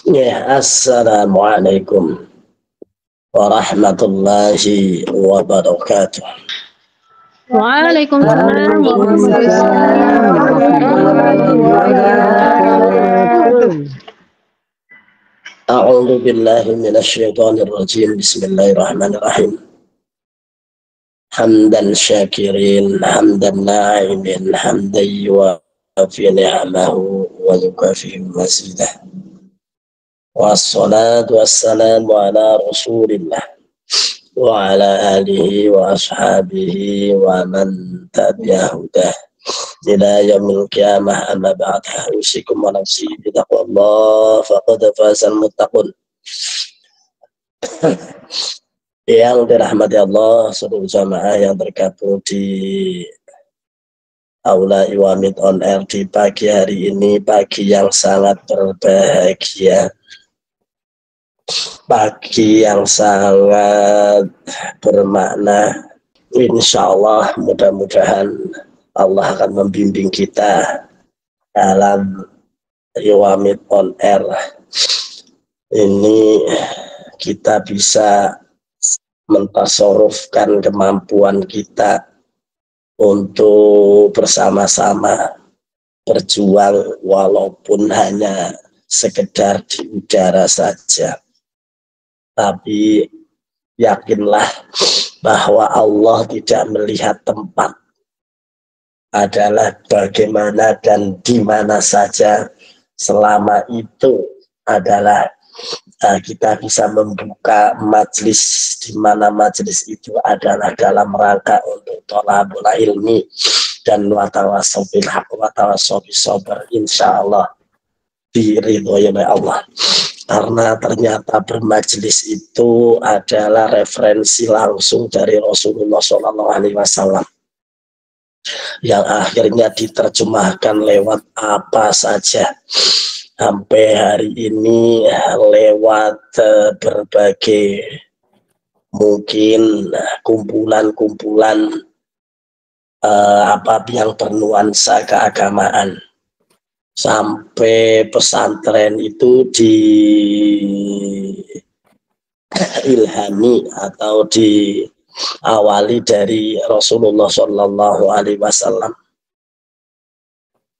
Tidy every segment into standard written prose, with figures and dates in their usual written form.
Ya, assalamualaikum warahmatullahi wabarakatuh. Waalaikumsalam Waalaikumsalam warahmatullahi wabarakatuh. A'udzu billahi minasyaitonir rajim. Bismillahirrahmanirrahim. Hamdan syakirin, hamdan na'imin, hamdan yuwafi ni'amahu wa yukafi mazidah. Wassalatu wassalamu ala Rasulillah wa ala alihi wa ashabihi wa man tabi'ahudah ila yaumil qiyamah. Amma ba'd. Usikum wa nafsi bitaqwallah faqad fazal muttaqun. Yang dirahmati Allah, seluruh jamaah yang tergabung di Aula Iwamid on Air di pagi hari ini, pagi yang sangat berbahagia, pagi yang sangat bermakna. Insya Allah, mudah-mudahan Allah akan membimbing kita dalam Iwamid on Air ini. Kita bisa mentasarufkan kemampuan kita untuk bersama-sama berjuang walaupun hanya sekedar di udara saja. Tapi yakinlah bahwa Allah tidak melihat tempat, adalah bagaimana dan di mana saja. Selama itu adalah kita bisa membuka majelis, di mana majelis itu adalah dalam rangka untuk thalabul ilmi dan watawassaw bil haqq watawassaw bis sabr, insyaallah diridhoi oleh Allah. Karena ternyata bermajelis itu adalah referensi langsung dari Rasulullah SAW yang akhirnya diterjemahkan lewat apa saja sampai hari ini, lewat berbagai mungkin kumpulan-kumpulan yang bernuansa keagamaan, sampai pesantren itu diilhami atau diawali dari Rasulullah SAW.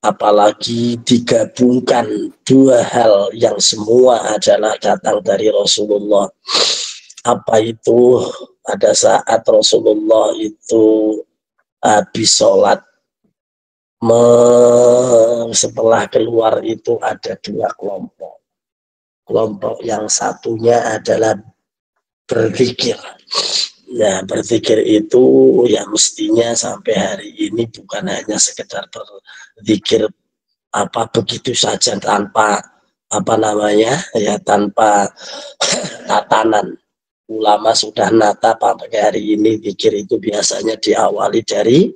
Apalagi digabungkan dua hal yang semua adalah datang dari Rasulullah. Apa itu? Pada saat Rasulullah itu habis sholat, setelah keluar itu ada dua kelompok. Kelompok yang satunya adalah berzikir. Nah, berzikir itu ya mestinya sampai hari ini bukan hanya sekedar berzikir begitu saja tanpa tanpa tatanan. Ulama sudah nata pakai hari ini zikir itu biasanya diawali dari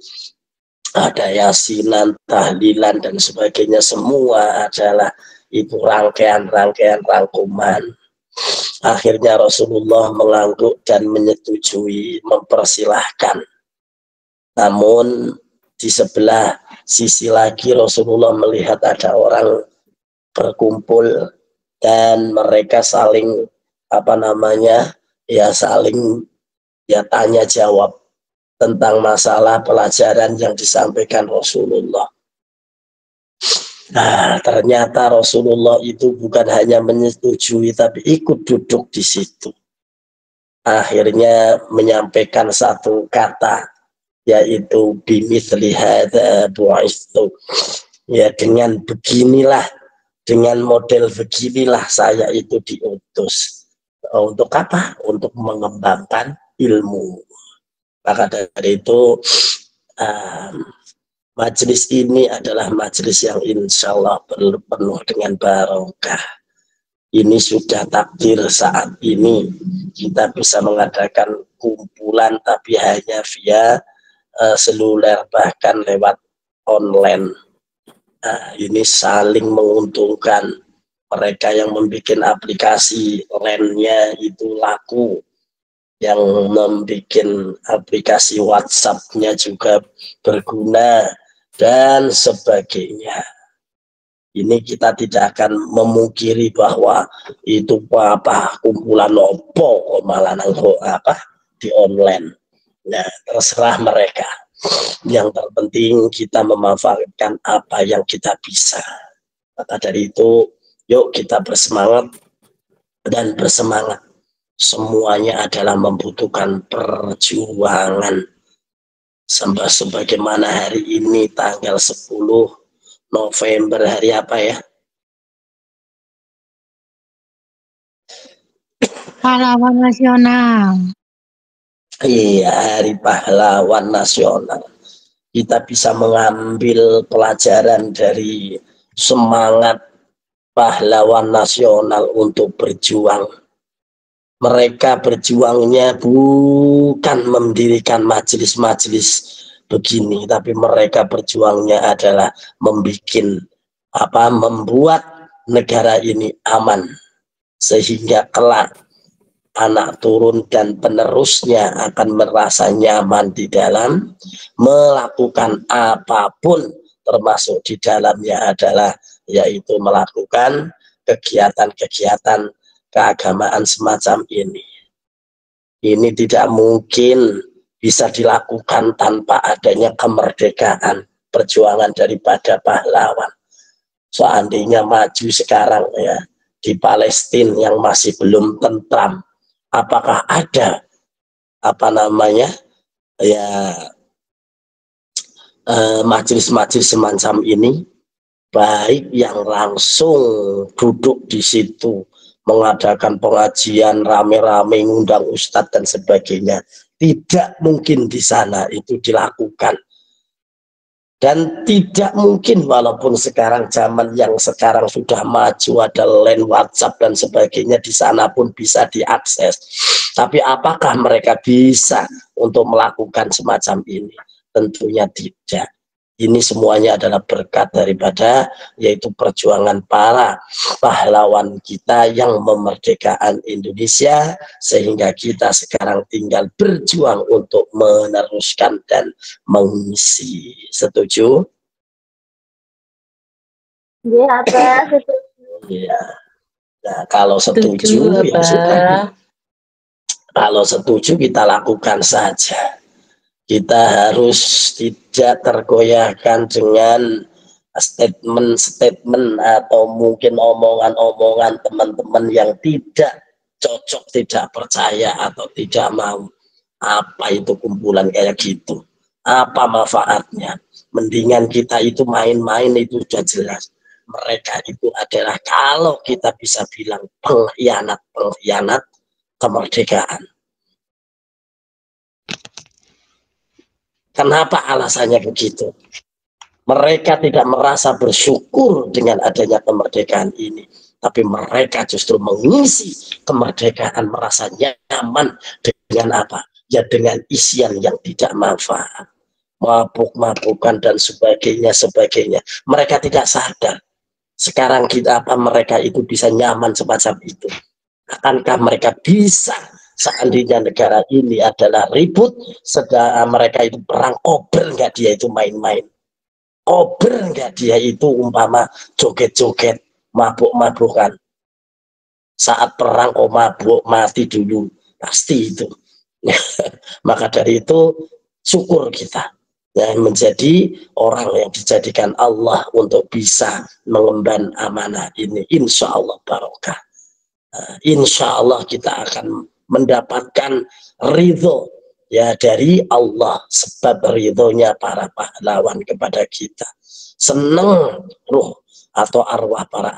ada yasinan, tahlilan dan sebagainya. Semua adalah itu rangkaian rangkuman. Akhirnya Rasulullah mengangguk dan menyetujui, mempersilahkan. Namun di sebelah sisi lagi Rasulullah melihat ada orang berkumpul dan mereka saling saling tanya jawab tentang masalah pelajaran yang disampaikan Rasulullah. Nah, ternyata Rasulullah itu bukan hanya menyetujui tapi ikut duduk di situ. Akhirnya menyampaikan satu kata, yaitu bimithli hadza bu'itsu. Ya, dengan beginilah, dengan model beginilah saya itu diutus. Untuk apa? Untuk mengembangkan ilmu. Maka dari itu majelis ini adalah majelis yang insya Allah penuh dengan barokah. Ini sudah takdir saat ini kita bisa mengadakan kumpulan tapi hanya via seluler, bahkan lewat online. Ini saling menguntungkan. Mereka yang membuat aplikasi lainnya itu laku, yang membuat aplikasi WhatsApp-nya juga berguna dan sebagainya. Ini kita tidak akan memungkiri bahwa itu apa kumpulan opo malah apa di online. Nah, terserah mereka. Yang terpenting kita memanfaatkan apa yang kita bisa. Maka dari itu, yuk kita bersemangat dan bersemangat. Semuanya adalah membutuhkan perjuangan. Sebagaimana hari ini tanggal 10 November, hari apa ya? Pahlawan nasional. Iya, Hari Pahlawan Nasional. Kita bisa mengambil pelajaran dari semangat pahlawan nasional untuk berjuang. Mereka berjuangnya bukan mendirikan majelis-majelis begini, tapi mereka berjuangnya adalah membuat negara ini aman, sehingga kelak anak turun dan penerusnya akan merasa nyaman di dalam melakukan apapun, termasuk di dalamnya adalah yaitu melakukan kegiatan-kegiatan keagamaan semacam ini. Ini tidak mungkin bisa dilakukan tanpa adanya kemerdekaan, perjuangan daripada pahlawan. Seandainya maju sekarang ya di Palestina yang masih belum tentram, apakah ada majelis-majelis semacam ini, baik yang langsung duduk di situ mengadakan pengajian rame-rame, ngundang ustadz dan sebagainya, tidak mungkin di sana itu dilakukan. Dan tidak mungkin, walaupun sekarang zaman yang sekarang sudah maju, ada line WhatsApp dan sebagainya, di sana pun bisa diakses. Tapi apakah mereka bisa untuk melakukan semacam ini? Tentunya tidak. Ini semuanya adalah berkat daripada yaitu perjuangan para pahlawan kita yang memerdekakan Indonesia, sehingga kita sekarang tinggal berjuang untuk meneruskan dan mengisi. Setuju? Iya, Pak. Iya. Nah, kalau setuju ya sudah. Kalau setuju kita lakukan saja. Kita harus tidak tergoyahkan dengan statement-statement atau mungkin omongan-omongan teman-teman yang tidak cocok, tidak percaya atau tidak mau. Apa itu kumpulan kayak gitu? Apa manfaatnya? Mendingan kita itu main-main, itu sudah jelas. Mereka itu adalah, kalau kita bisa bilang, pengkhianat kemerdekaan. Kenapa alasannya begitu? Mereka tidak merasa bersyukur dengan adanya kemerdekaan ini, tapi mereka justru mengisi kemerdekaan, merasa nyaman dengan apa? Ya dengan isian yang tidak manfaat, mabuk-mabukan dan sebagainya. Mereka tidak sadar. Sekarang mereka itu bisa nyaman semacam itu. Akankah mereka bisa, seandainya negara ini adalah ribut, sedang mereka itu perang, kober nggak dia itu main-main? Kober nggak dia itu umpama joget-joget, mabuk-mabukan? Saat perang mabuk, mati dulu, pasti itu. Maka dari itu syukur kita yang menjadi orang yang dijadikan Allah untuk bisa mengemban amanah ini. Insya Allah barokah. Insya Allah kita akan mendapatkan ridho ya dari Allah, sebab ridhonya para pahlawan kepada kita. Senang ruh atau arwah para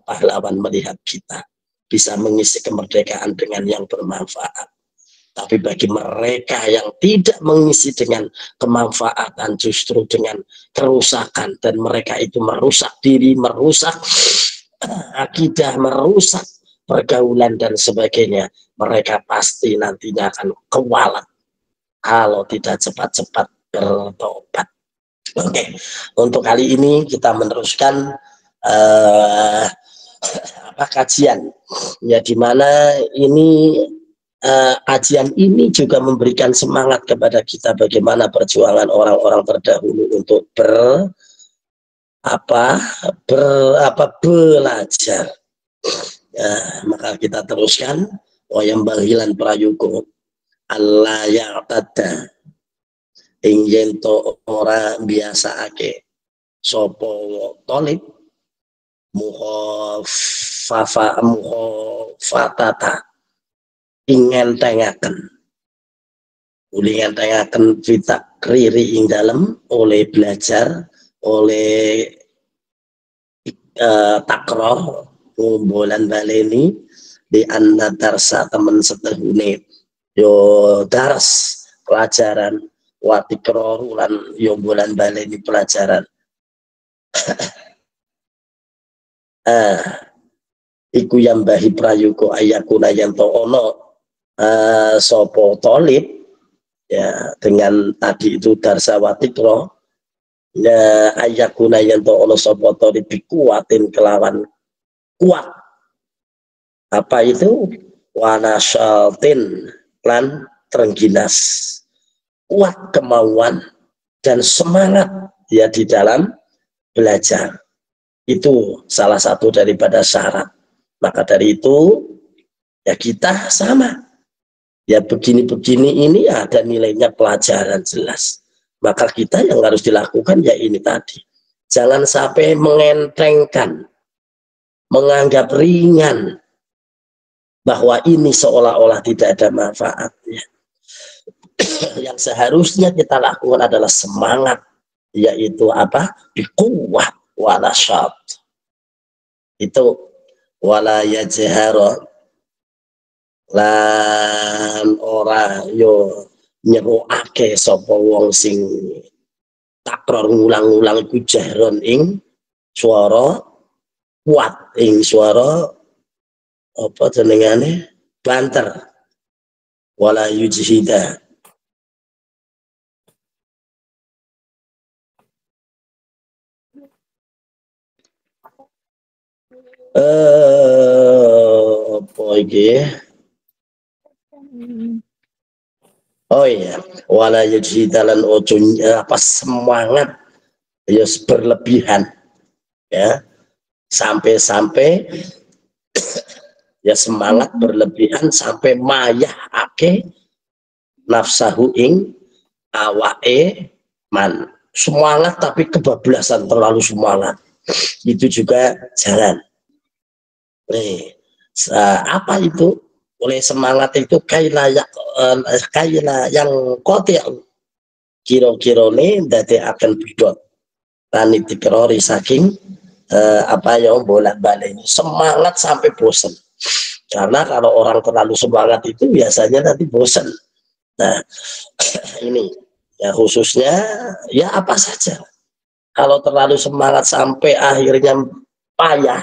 pahlawan melihat kita bisa mengisi kemerdekaan dengan yang bermanfaat. Tapi bagi mereka yang tidak mengisi dengan kemanfaatan, justru dengan kerusakan, dan mereka itu merusak diri, merusak akidah, merusak pergaulan dan sebagainya, mereka pasti nantinya akan kewalat kalau tidak cepat-cepat bertobat. Oke, untuk kali ini kita meneruskan kajian ya, dimana ini kajian ini juga memberikan semangat kepada kita bagaimana perjuangan orang-orang terdahulu untuk belajar. Ya, maka kita teruskan wayang bahilan prayuga Allah ya'tada ing yen to ora biasaake sapa tolib muhofatata ing ngentengaken fitak riri ing dalem oleh belajar oleh takror ngumbulan baleni di anna darsa temen setehune yo dars pelajaran watikror ulan yo bulan baleni pelajaran iku yambahi prayuga ayakuna yanto ono sopo tolib ya dengan tadi itu darsa watikro ya ayakuna yanto ono sopo tolib kuatin kelawan kuat apa itu wanashaltin lan terengginas kuat kemauan dan semangat ya di dalam belajar itu salah satu daripada syarat. Maka dari itu ya kita sama ya begini-begini ini ada nilainya pelajaran jelas. Maka kita yang harus dilakukan ya ini tadi, jangan sampai mengentengkan, menganggap ringan bahwa ini seolah-olah tidak ada manfaatnya. Yang seharusnya kita lakukan adalah semangat, yaitu apa? Biquwwah wala syat. Itu wala yajhara lan ora yo nyeruake sapa wong sing takror ngulang-ulang iku jahron ing swara kuat, ing swara apa jenengane banter, wala yujhida apa iki oh iya wala yujhida lan ojo apa semangat ya berlebihan ya sampai ya semangat berlebihan sampai mayah ake nafsahu ing awake man semangat tapi kebablasan terlalu semangat itu juga jangan. Apa itu oleh semangat itu kaila yang kotil kira-kira nih dadi akan bidot tani dikerori saking apa yang bolak-balik ini semangat sampai bosan. Karena kalau orang terlalu semangat itu biasanya nanti bosan. Nah ini ya khususnya ya apa saja kalau terlalu semangat sampai akhirnya payah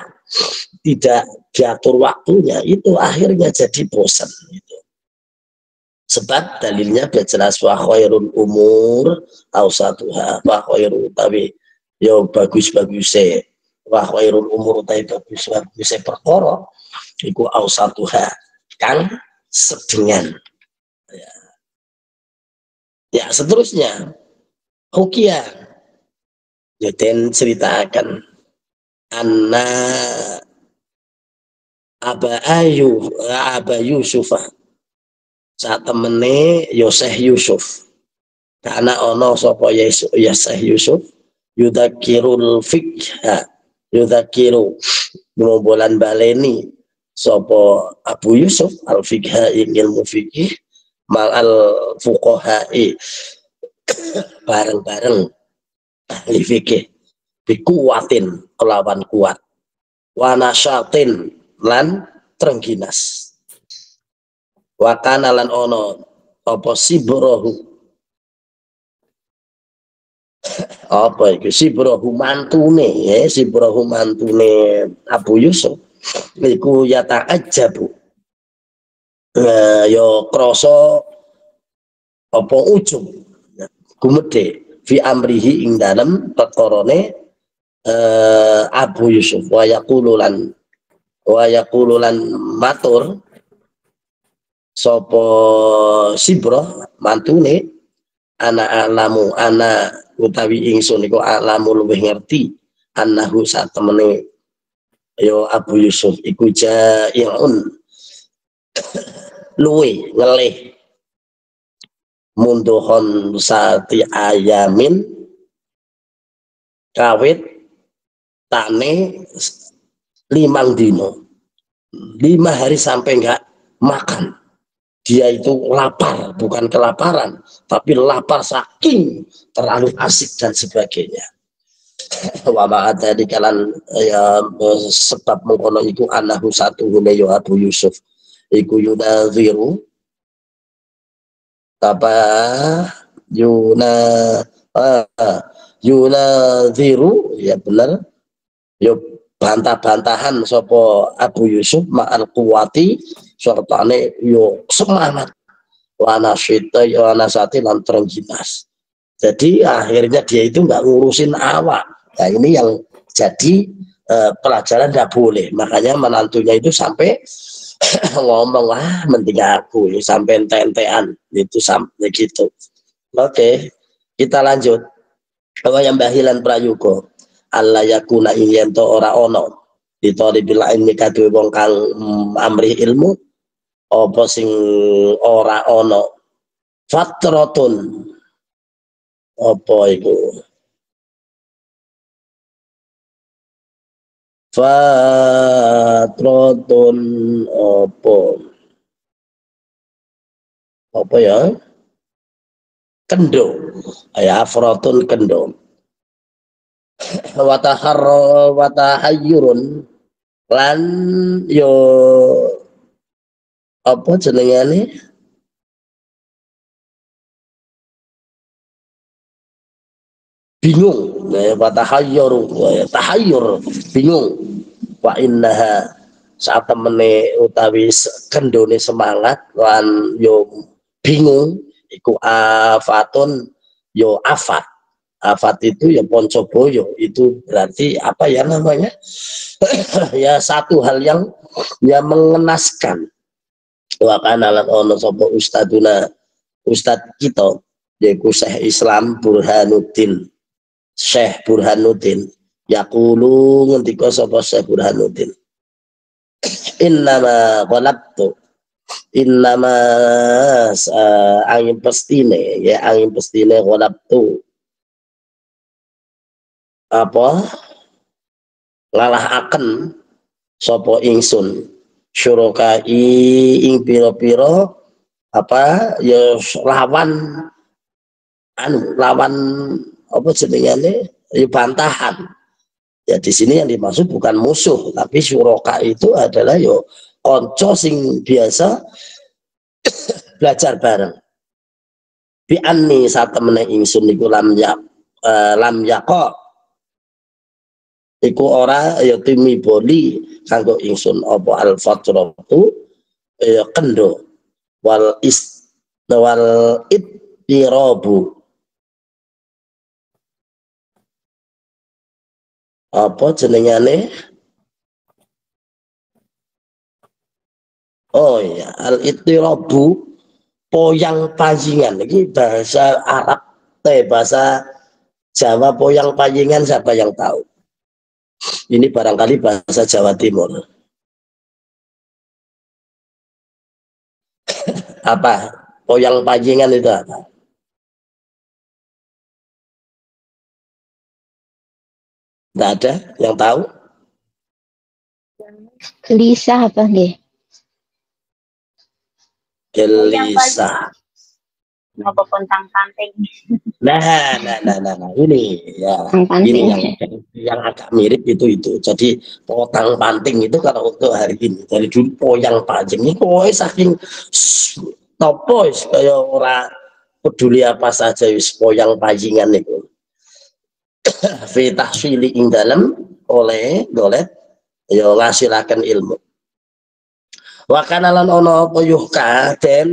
tidak diatur waktunya itu akhirnya jadi bosan gitu. Sebab dalilnya jelas wa khairul umur awsatuha wa khairul utawi yo bagus-baguse wa khairul umur utawi bagus-baguse perkara iku awsatuha kang sedengan ya seterusnya hukia Yuden ceritakan anna Aba Yusuf saat temene Yoseh Yusuf karena ono sapa Yoseh Yusuf yudakirul fikha yudakiru ngombolan baleni sapa Abu Yusuf al fikha ilmu fikih mal al fuqaha'i bareng-bareng ahli fikih bikuwatin kelawan kuat wanasyatin lan terengginas wakana lan ono apa sibrohu apa itu sibrohu mantune ya sibrohu mantune Abu Yusuf niku yata ajabu yo kroso apa ujung gumede fi amrihi ing dalem perkorone Abu Yusuf wa yaqululan matur sopo sibroh mantune ana alamu ana utawi ingsun iku alamu luwih ngerti annahu saat temene yo Abu Yusuf iku jai'un luwe ngelih munduhon sati ayamin kawit tane 5 dino 5 hari sampai enggak makan. Dia itu lapar, bukan kelaparan, tapi lapar saking terlalu asik dan sebagainya. Wa ma'ata dikalan ya sebab mengkono iku anahu satu hune yo Abu Yusuf iku yunaziru apa yunaziru ya benar yo bantah-bantahan sopo Abu Yusuf ma'al kuwati sertane yo semangat wanasati lan terengginas. Jadi akhirnya dia itu nggak ngurusin awak. Nah ini yang jadi pelajaran nggak boleh. Makanya menantunya itu sampai ngomong wah mending aku ya, sampai ente-entean itu sampai gitu. Oke, kita lanjut. Bahwa yang bahilan prayuga Allah yakuna iyento ora ono ditoli bila ini kadue wong kang amrih ilmu apa sing ora ono fatratun apa iku fatratun apa ya kendo ya afratun kendo watahayyurun lan yo apa jenengane bingung tahayyur bingung wa innaha saat temene utawi kendone semangat lan yo bingung iku afatun yo afat itu ya poncoboyo itu berarti apa ya namanya ya satu hal yang mengenaskan. Wa kana lan ono sapa ustaduna ustad kita yaiku Syekh Islam Syekh Burhanuddin yaqulu ngendika sapa Syekh Burhanuddin innama angin pestine qalabtu apa ngalahaken sapa ingsun syurokai ing pira-pira apa ya lawan apa jenengane ya bantahan. Ya di sini yang dimaksud bukan musuh tapi syuroka itu adalah yo konco sing biasa belajar bareng. Bi anni saat temene ingsun niku lam yaqo iku ora ya timi boli kanggo ingsun apa al fatratu ya kendo wal ittirabu apa jenengane oh ya al ittirabu poyang panjingan iki bahasa Arab bahasa Jawa poyang panjingan siapa yang tahu? Ini barangkali bahasa Jawa Timur. Apa? Poyang panjingan itu apa? Tidak ada yang tahu? Gelisah apa nggih? Gelisah. Apa pontang panting? Nah, ini ya, ini yang agak mirip itu. Jadi potang panting itu kalau untuk hari ini dari dulu poyang panjang ini kok saking topo kayak orang peduli apa saja wis poyang panjingan itu. Fi tahsili ing dalam oleh golet ya ngasilaken ilmu. Wa kana lan ono apa yuhka den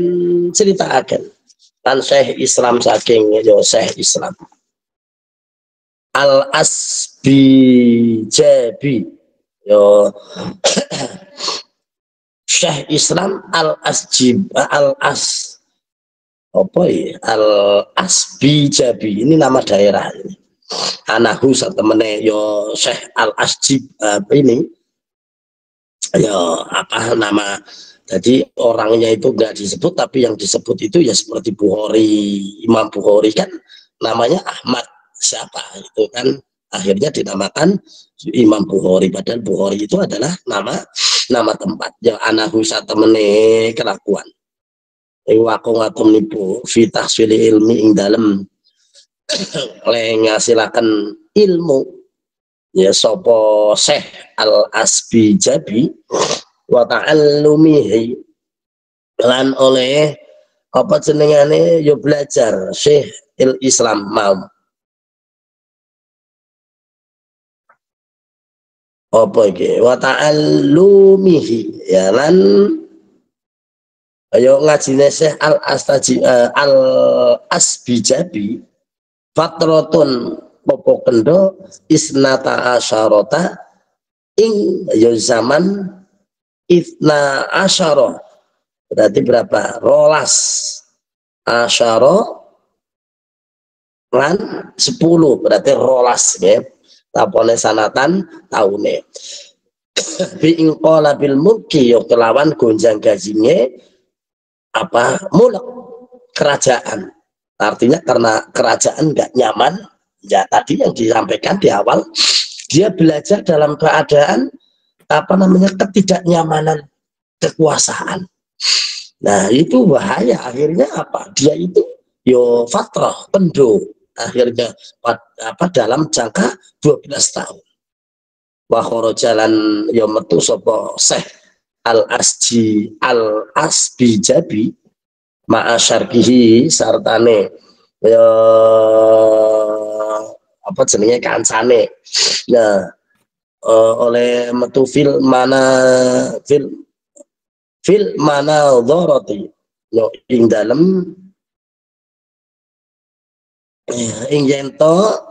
critakaken lan Syekh Islam saking yo Syekh Islam Al Asbijabi yo Syekh Islam Al Asbijabi ini nama daerah ini. anahu satemene yo Syekh Al-Asjib ini ya apa nama, jadi orangnya itu enggak disebut, tapi yang disebut itu ya seperti Bukhari, Imam Bukhari kan namanya Ahmad siapa itu kan akhirnya dinamakan Imam Bukhari, padahal Bukhari itu adalah nama tempat ya. Anahu satemene kelakuan waqong atum nipu fi tahsili ilmi ing dalem le ngasilaken ilmu ya sapa Syekh Al-Asbijabi wa ta'allumihi lan oleh apa jenengane yo belajar Syekh Islam mau apa iki wa ta'allumihi ya lan ayo ngajine Syekh Al-Asbijabi fatratun popo kendo isnata asyarota ing yo zaman isna asyara berarti berapa rolas asyara lan 10 berarti rolas ya tapone sanatan taune bi ing qala bil mulki yo kelawan gonjang gajine apa mulek kerajaan, artinya karena kerajaan nggak nyaman ya tadi yang disampaikan di awal, dia belajar dalam keadaan apa namanya ketidaknyamanan kekuasaan. Nah itu bahaya, akhirnya apa dia itu yo fatrah pendo akhirnya apa dalam jangka 12 tahun wahoro jalan yo metu sapa Syekh Al-Asbijabi ma'asyarkihi sartane ya apa jenenge kancane. Nah oleh metu fil mana dhoroti yo ing dalem ing yento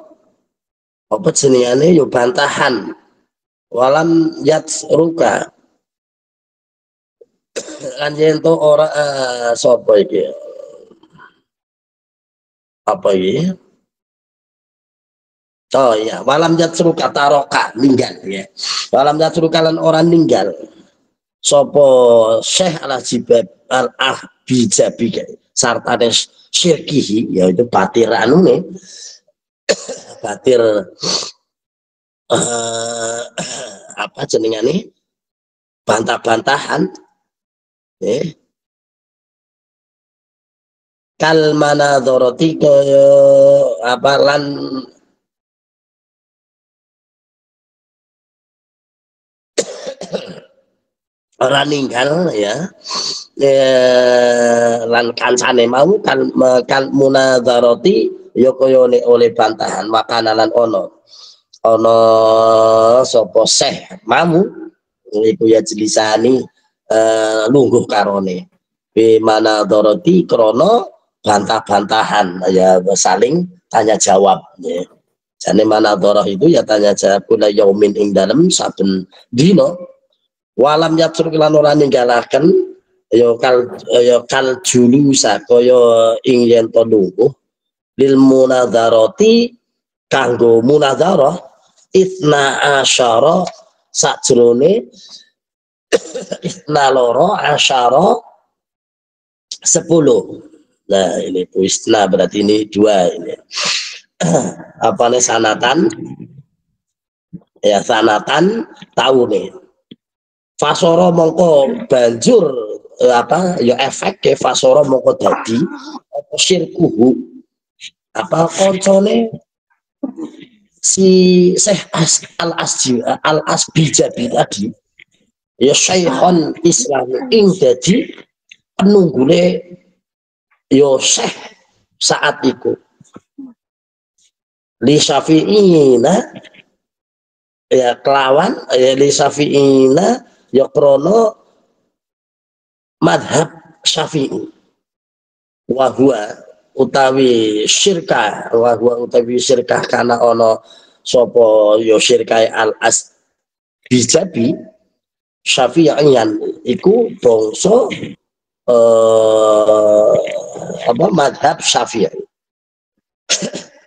apa jenengane yo bantahan walam yatsruka lan yento ora sapa iki apa iki oh iya walam yatsruka taroka ninggal ya walam yatsruka lan orang ninggal sapa Syekh Al-Ahbijabi sartane syirkihi yaitu batir anune batir apa jenengane bantah-bantahan kal manadharati kaya apa lan orang ninggal ya lan kancane mau kan munadharati ya kaya oleh bantahan makana lan ono sapa Syekh mamu iku ya jelisani lungguh karone bi mana doroti krono bantah-bantahan ya saling tanya jawab ya. Jane mana doroh itu ya tanya jawab kula yaumin ing dalem saben dina walam yatsur lan ora ninggalaken ya kal julusa kaya ing yen to lungguh lil munadzarati kanggo munadzarah isna asyara sajrone isna loro asyara 10. Nah ini puisna berarti ini 2 ini apa nih sanatan ya sanatan tahu nih fasoro mongko banjur apa ya efek ke fasoro mongko dadi apa syirkuhu apa koncone si Syekh Al-Asbijabi tadi ya Syekhon Islam ing dadi penunggule yo Syekh saat itu li Syafi'ina ya kelawan ya li Syafi'ina ya krono madhab Syafi'i wahwa utawi syirkah karena ono sopo yo syirkah Al-Asbijabi Syafi'iyan iku bangsa apa madhab Syafi'i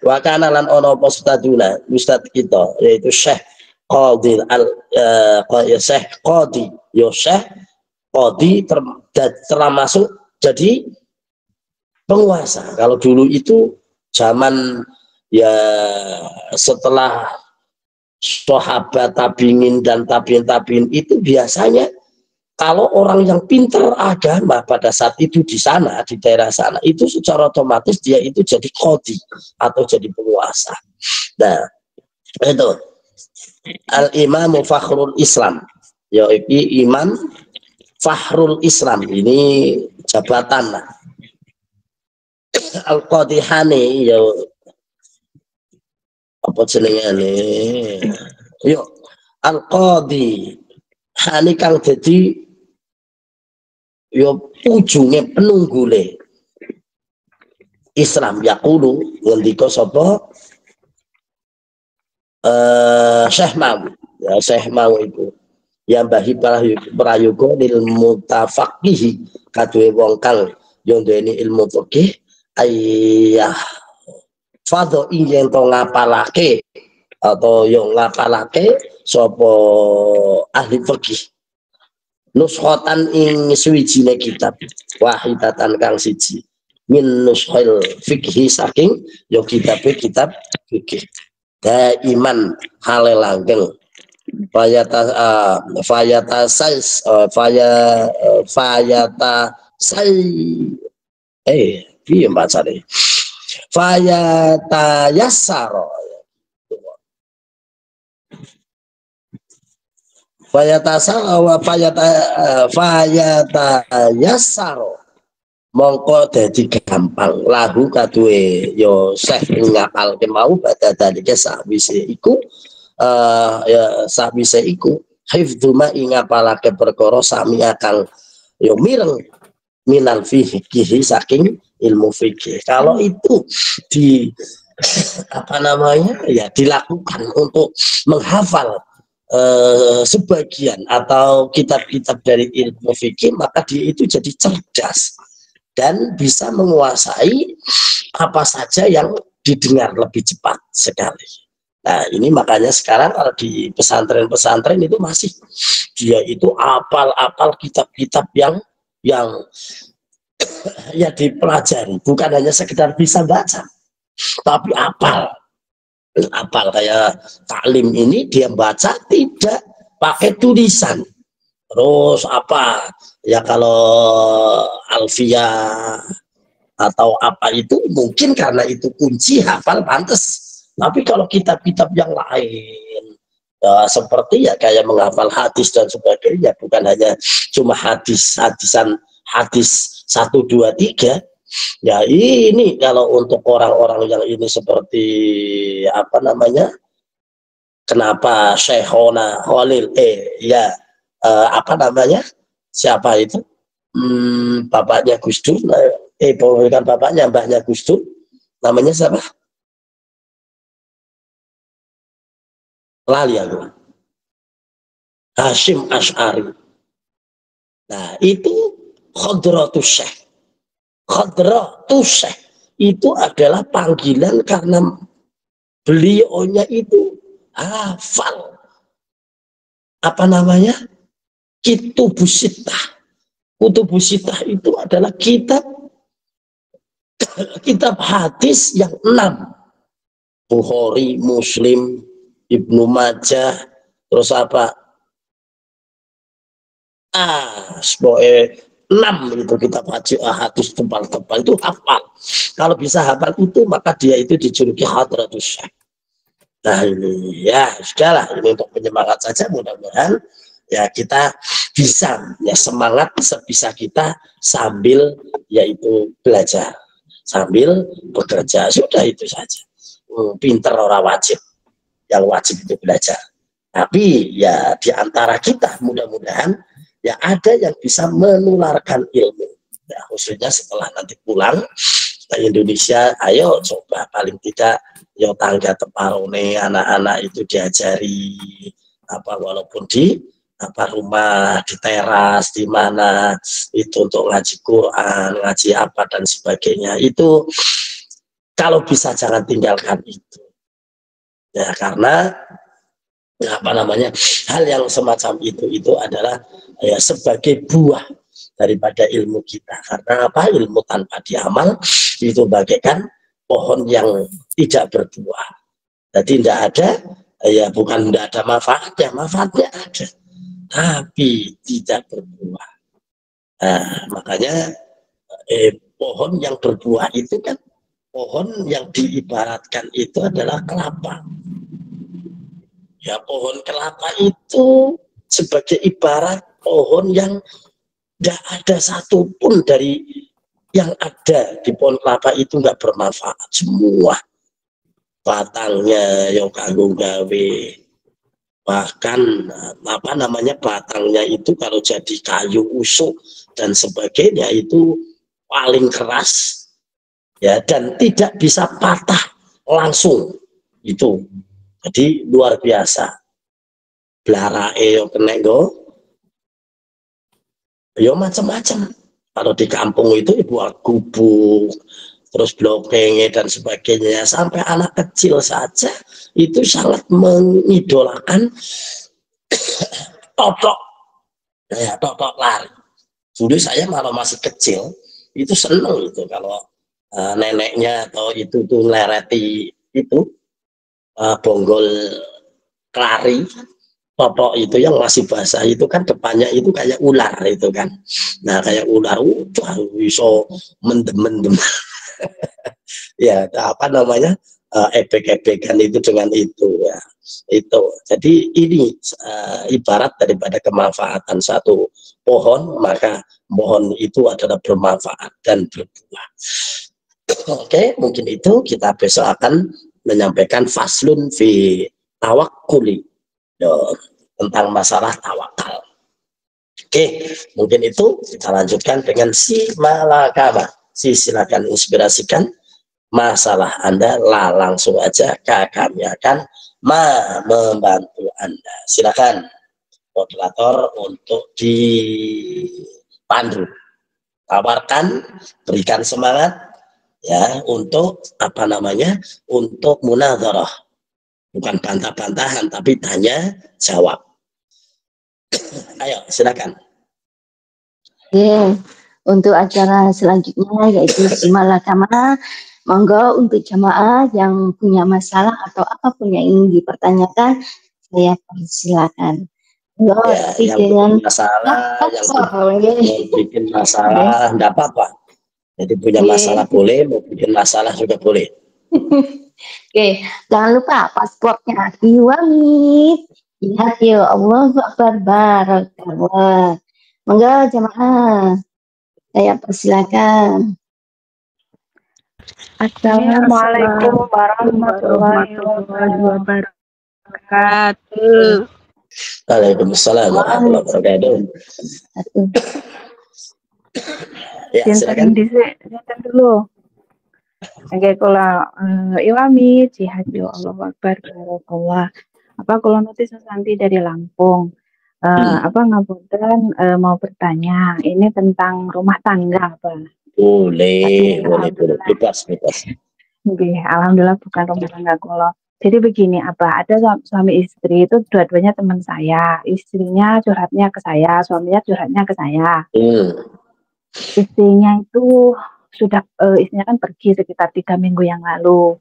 Wa kana lan ono postaduna ustad kita yaitu Syekh Qadhi Syekh Qadhi yo Syekh Qadhi termasuk jadi penguasa. Kalau dulu itu zaman ya setelah sahabat tabiin dan tabiin itu biasanya kalau orang yang pintar agama pada saat itu di sana, di daerah sana, itu secara otomatis dia itu jadi qadhi atau jadi penguasa. Nah, itu Al-Imam Fakhrul Islam, yaitu Imam Fakhrul Islam, ini jabatan lah. Al-Qadhihani, ya apa jenenge yuk Al-Qadhi hani kang dadi yo ujunge penunggule Islam yaqulu ngendika sapa Syekh Mau ya Syekh Mau iku yang bahi prayoga lil mutafaqih kaduwe wong kang yo duweni ilmu fikih ayah fadho ing to ngapalake atau yo ngapalake sapa ahli fikih nushatan ing suwijine kitab wahidatan kang siji min nushil fikhi saking yo kitab fikih daiman hale langgeng fayata piye bacane fayata yassaro fayata yassaro mongko dadi gampang lahu kaduwe yo Syekh ngapalke mau pada dalike sakwise iku ya sakwise iku hifdzu ma ngapalake perkara sami akal yo mireng minal fikih saking ilmu fikih. Kalau itu di apa namanya ya dilakukan untuk menghafal sebagian atau kitab-kitab dari ilmu fikih, maka dia itu jadi cerdas dan bisa menguasai apa saja yang didengar lebih cepat sekali. Nah ini makanya sekarang kalau di pesantren-pesantren itu masih dia itu apal-apal kitab-kitab yang ya dipelajari, bukan hanya sekedar bisa baca tapi apal kayak taklim ini dia baca tidak pakai tulisan. Terus apa ya kalau alfiyah atau apa itu mungkin karena itu kunci hafal pantas, tapi kalau kitab-kitab yang lain ya, seperti ya kayak menghafal hadis dan sebagainya, bukan hanya cuma hadis 1, 2, 3. Ya ini kalau untuk orang-orang yang ini seperti apa namanya, kenapa Syekhona Khalil apa namanya, siapa itu bapaknya Gus Dur, bukan bapaknya, mbahnya Gus Dur, namanya siapa, lali aku, Hashim Asy'ari. Nah itu Khadratus Syekh. Khadratus Syekh itu adalah panggilan karena beliaunya itu hafal apa namanya, Kutubus Sittah. Kutubus Sittah itu adalah kitab hadis yang 6, Bukhari, Muslim, Ibnu Majah, terus apa, sebagai 6 itu kitab hadis tebal-tebal itu hafal. Kalau bisa hafal itu maka dia itu dijuluki Hadratus Syekh. Nah ini ya sudahlah, ini untuk penyemangat saja, mudah-mudahan ya kita bisa ya semangat sebisa kita sambil yaitu belajar, sambil bekerja, sudah itu saja. Pinter orang wajib, yang wajib itu belajar. Tapi ya di antara kita mudah-mudahan ya ada yang bisa menularkan ilmu. Ya, khususnya setelah nanti pulang ke Indonesia, ayo coba paling tidak ya tangga teparone anak-anak itu diajari apa, walaupun di apa rumah, di teras, di mana itu untuk ngaji Quran, ngaji apa dan sebagainya. Itu kalau bisa jangan tinggalkan itu. Ya, karena apa namanya, hal yang semacam itu adalah ya sebagai buah daripada ilmu kita. Karena apa? Ilmu tanpa diamal itu bagaikan pohon yang tidak berbuah. Jadi tidak ada, ya bukan tidak ada manfaatnya ada, tapi tidak berbuah. Nah, makanya pohon yang berbuah itu kan pohon yang diibaratkan itu adalah kelapa. Ya, pohon kelapa itu sebagai ibarat pohon yang tidak ada satupun dari yang ada di pohon kelapa itu nggak bermanfaat. Semua batangnya yang kanggo gawe, bahkan apa namanya, batangnya itu kalau jadi kayu usuk dan sebagainya itu paling keras, ya, dan tidak bisa patah langsung itu. Jadi luar biasa. Blarae yo kena go, yo macam-macam. Kalau di kampung itu buat gubuk, terus blokenge dan sebagainya, sampai anak kecil saja itu sangat mengidolakan totok, ya totok lari. Dulu saya malah masih kecil itu seneng itu kalau neneknya atau itu tuh lereti itu bonggol kelari, totok itu yang masih basah itu kan depannya itu kayak ular itu kan. Nah kayak ular, bisa mendem-mendem. Ya apa namanya, ebek-ebekan itu dengan itu ya. Itu jadi ini ibarat daripada kemanfaatan satu pohon, maka pohon itu adalah bermanfaat dan berbuah. Oke, mungkin itu kita besok akan menyampaikan faslun fi tawakkuli, tentang masalah tawakal. Oke, mungkin itu kita lanjutkan dengan si malakama. Silakan inspirasikan masalah Anda, langsung aja kami akan membantu Anda. Silakan moderator untuk dipandu, tawarkan, berikan semangat ya untuk apa namanya, untuk munadharah, bukan bantah-bantahan tapi tanya jawab. Ayo silakan. Oke, untuk acara selanjutnya yaitu Simalakama. Monggo untuk jamaah yang punya masalah atau apapun yang ingin dipertanyakan, saya persilakan. Ya, yang bikin masalah, yang bikin masalah, enggak apa-apa. Jadi punya masalah boleh, mau bikin masalah juga boleh. Oke, jangan lupa pasportnya diwami. Ingat ya, Allahu Akbar, barakallah. Monggo jamaah, saya persilakan. Assalamualaikum warahmatullahi wabarakatuh. Waalaikumsalam warahmatullahi wabarakatuh. Ya, silakan. Silakan dulu. Oke, kalau Iwami jihad yo Allahu Akbar barakallah. Apa kalau notis nanti dari Lampung? Apa ngapunten mau bertanya ini tentang rumah tangga apa? Boleh, bebas. Oke, alhamdulillah bukan rumah tangga kalau. Jadi begini, apa ada suami istri itu dua-duanya teman saya, istrinya curhatnya ke saya, suaminya curhatnya ke saya. Istrinya itu sudah istrinya kan pergi sekitar 3 minggu yang lalu.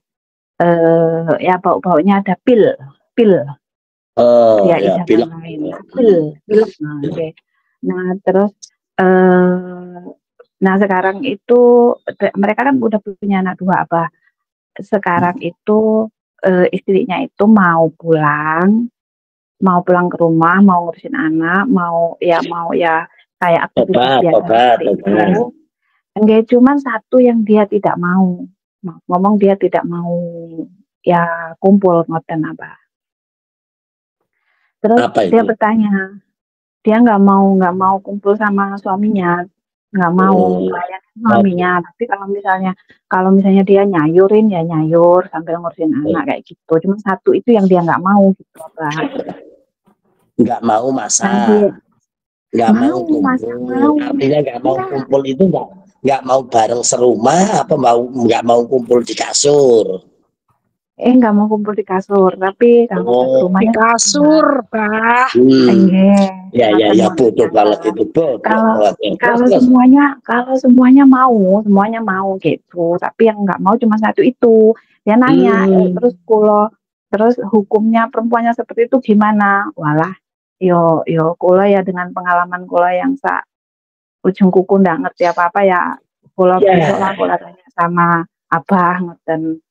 Ya bau-baunya ada pil. Ya pilek. lain. Pil. Nah, okay. Nah terus nah sekarang itu mereka kan udah punya anak 2 apa. Sekarang itu istrinya itu mau pulang ke rumah, mau ngurusin anak, mau ya kayak aktivitas biasa itu. Enggak, cuman satu yang dia tidak mau. Ngomong dia tidak mau ya kumpul ngoten apa. Terus dia bertanya, dia nggak mau kumpul sama suaminya, nggak mau ngelayanin suaminya. Tapi kalau misalnya dia nyayurin ya nyayur sambil ngurusin anak kayak gitu. Cuma satu itu yang dia nggak mau gitu apa. Nggak mau masak. Nggak mau kumpul. Artinya nggak mau kumpul itu nggak mau bareng serumah apa nggak mau kumpul di kasur? Nggak mau kumpul di kasur, tapi kalau pas Oh, Di rumahnya kasur, Pak. enggak, ya ya ngoten ya ngoten bodoh banget Kakak. itu bodoh Kalau banget. Ya, terus kalau terus. semuanya mau gitu, tapi yang nggak mau cuma satu itu. Dia nanya, terus Hmm, terus hukumnya perempuannya seperti itu gimana? Walah, yo kulo ya dengan pengalaman kulo yang ujung kuku nggak ngerti apa-apa ya, kulo besok lah ya, kulo tanya sama abah ngoten.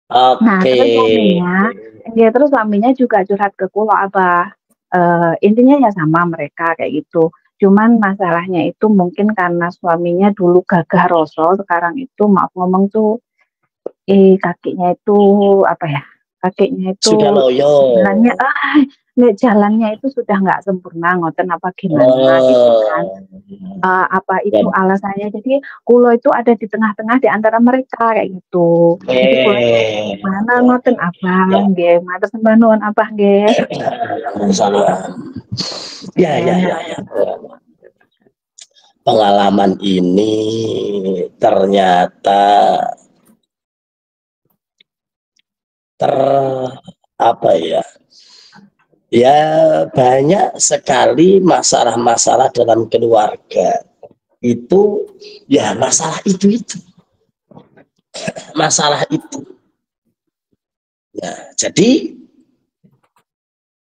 Nah, oke. terus suaminya juga curhat ke kulo abah. Intinya ya sama mereka kayak gitu. Cuman masalahnya itu mungkin karena suaminya dulu gagah rosol, sekarang itu maaf ngomong tuh, kakinya itu apa ya? Kakinya itu Sudah loyo. jalannya, jalannya itu sudah nggak sempurna, ngoten apa gimana gitu kan? Oh, Apa ya. itu alasannya? Jadi kulo itu ada di tengah-tengah di antara mereka kayak gitu. Jadi kulo itu mana ngoten abang, Ya, nggih, matur sembah nuwun abah nggih. salah. Ya, ya, ya, Nggih, ya. Pengalaman ini ternyata ter apa ya? Ya banyak sekali masalah-masalah dalam keluarga itu, ya masalah itu masalah itu. Nah, jadi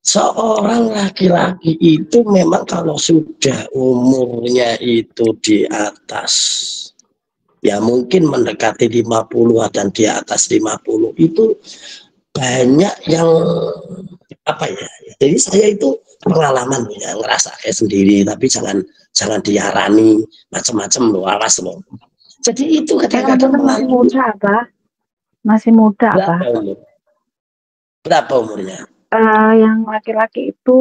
seorang laki-laki itu memang kalau sudah umurnya itu di atas, ya mungkin mendekati 50 dan di atas 50 itu banyak yang apa ya, jadi saya itu pengalaman ya, ngerasa kayak sendiri, tapi jangan jangan diarani macam-macam loh, awas loh. Jadi itu kamu kadang-kadang kan masih melalui. muda abah, masih muda abah. Berapa umur? Berapa umurnya? Yang laki-laki itu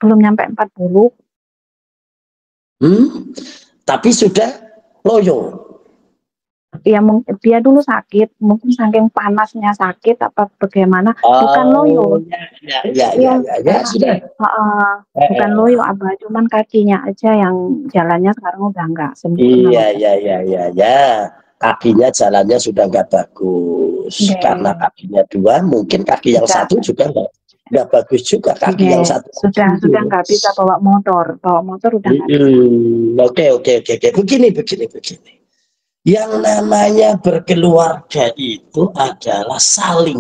belum nyampe 40. Tapi sudah loyo. Ya mungkin dia dulu sakit, mungkin saking panasnya sakit apa bagaimana, bukan loyo. Oh, ya, ya, ya, Iya, ya, ya, sudah. bukan loyo abah, cuman kakinya aja yang jalannya sekarang udah nggak sempurna Iya, ngoten. ya, ya, ya, ya. Kakinya jalannya sudah nggak bagus. Karena Nggih, kakinya dua, mungkin kaki yang sudah satu juga nggak bagus juga. Kaki yang nggih, satu sudah itu. nggak bisa bawa motor udah nggak bisa. Oke, oke, oke, oke. Begini. Yang namanya berkeluarga itu adalah saling.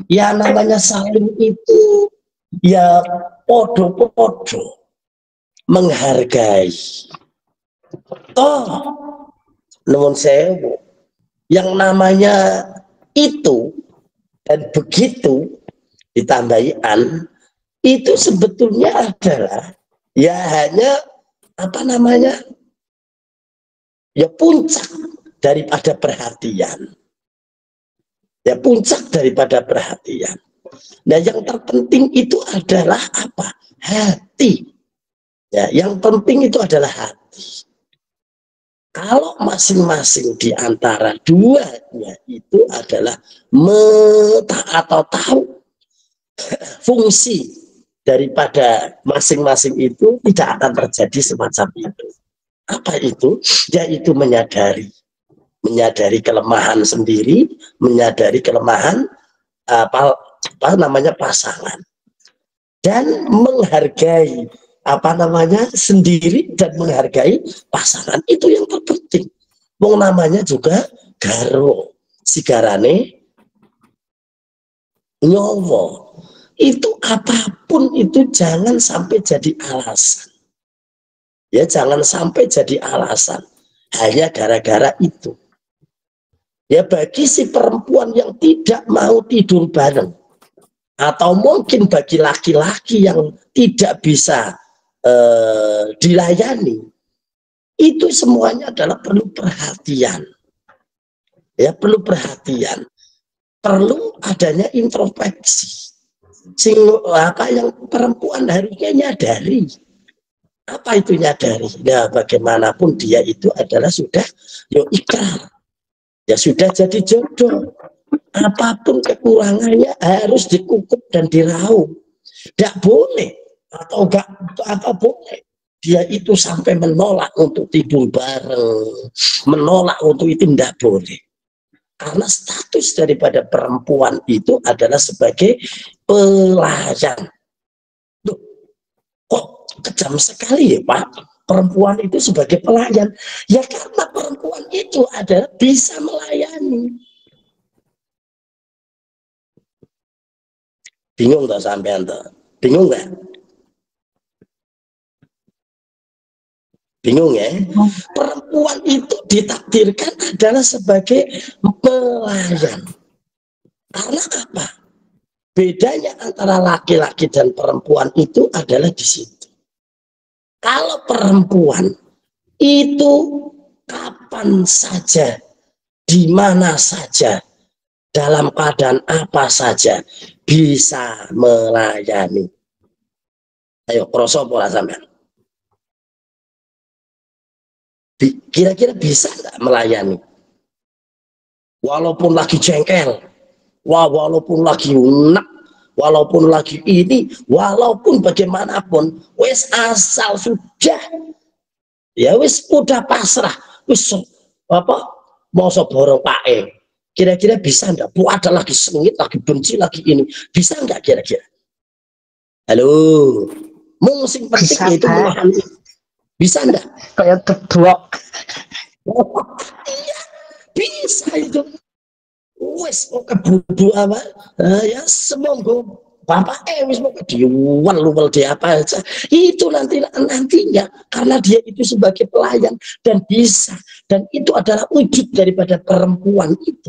Yang namanya saling itu ya podo-podo menghargai. Toh, nuwun sewu, yang namanya itu dan begitu ditambahi itu sebetulnya adalah ya hanya apa namanya, ya puncak daripada perhatian. Ya puncak daripada perhatian. Nah, yang terpenting itu adalah apa? Hati. Ya, yang penting itu adalah hati. Kalau masing-masing di antara duanya itu adalah atau tahu fungsi daripada masing-masing itu, tidak akan terjadi semacam itu. Apa itu? Yaitu menyadari kelemahan sendiri, menyadari kelemahan apa namanya pasangan, dan menghargai apa namanya sendiri dan menghargai pasangan, itu yang terpenting. Wong namanya juga garo sigarane nyowo, itu apapun itu jangan sampai jadi alasan, ya jangan sampai jadi alasan hanya gara-gara itu. Ya bagi si perempuan yang tidak mau tidur bareng, atau mungkin bagi laki-laki yang tidak bisa dilayani, itu semuanya adalah perlu perhatian. Ya perlu perhatian, perlu adanya introspeksi. Apa yang perempuan harusnya nyadari, apa itu nyadari? Nah, bagaimanapun dia itu adalah sudah ikrar, ya sudah jadi jodoh. Apapun kekurangannya harus dikukup dan diraup. Tidak boleh atau enggak, atau boleh dia itu sampai menolak untuk tidur bareng, menolak untuk itu tidak boleh. Karena status daripada perempuan itu adalah sebagai pelayan. Loh, kok kejam sekali ya Pak? Perempuan itu sebagai pelayan. Ya karena perempuan itu adalah bisa melayani. Bingung tak sampean tak? Bingung nggak? Bingung ya? Perempuan itu ditakdirkan adalah sebagai pelayan. Karena apa? Bedanya antara laki-laki dan perempuan itu adalah di situ. Kalau perempuan itu kapan saja, di mana saja, dalam keadaan apa saja bisa melayani. Ayo, kroso pola sampean. Kira-kira bisa nggak melayani? Walaupun lagi jengkel, walaupun lagi unek, walaupun lagi ini, walaupun bagaimanapun, wis asal sudah, ya wis udah pasrah, wis apa mau borong pae. Kira-kira bisa nggak? Bu ada lagi sengit, lagi benci, lagi ini, bisa nggak kira-kira? Halo, mau sing penting itu melayani. Bisa enggak? Kayak geblok. Iya, bisa itu. Wes mau kebudu apa? Ya semoga bapak wis mau diuwal dia apa aja. Itu nantinya karena dia itu sebagai pelayan dan bisa, dan itu adalah wujud daripada perempuan itu.